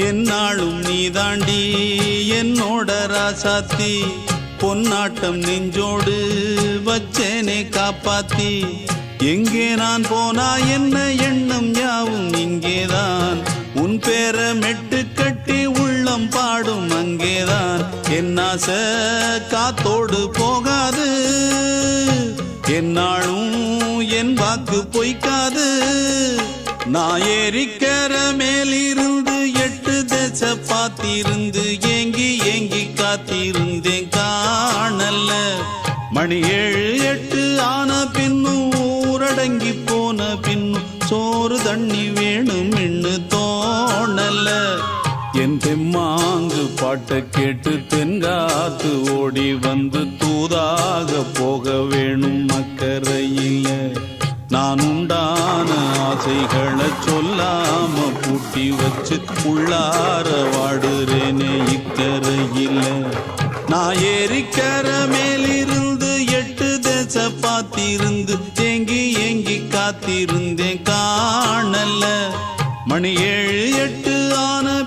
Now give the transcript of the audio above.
என்னாலும் நீ தாண்டி என்னோட ராசாத்தி பொன்னாட்டம் நெஞ்சோடு வச்சேனே காப்பாத்தி எங்கே நான் போனா என்ன எண்ணம் யாவும் இங்கேதான் உன் பேர மெட்டு கட்டி உள்ளம் பாடும் அங்கேதான் என் ஆசை காத்தோடு போகாது என்னாலும் என் வாக்கு பொய்க்காது நான் ஏறிக்கிற மேலிருந்து 8 தேச பார்த்திருந்து ஏங்கி ஏங்கி காத்திருந்தேன் காணல்ல மணி 7 8 ஆன பின்னும் ஊரடங்கி போன பின்னும் சோறு தண்ணி வேணும் இன்னு தோணல என் தெம்மாங்கு பாட்டை கேட்டு தென்காத்து ஓடி வந்து தூதாக போக வேணும் அக்கறையில நான் உண்டான ஆசைகளை சொல்லாம பூட்டி வச்சு உள்ளார வாடுறேனே இக்கரையில நான் ஏறிக்கிற மேலிருந்து 8 தேச பார்த்திருந்து ஏங்கி ஏங்கி காத்திருந்தேன் காணல மணி 7 8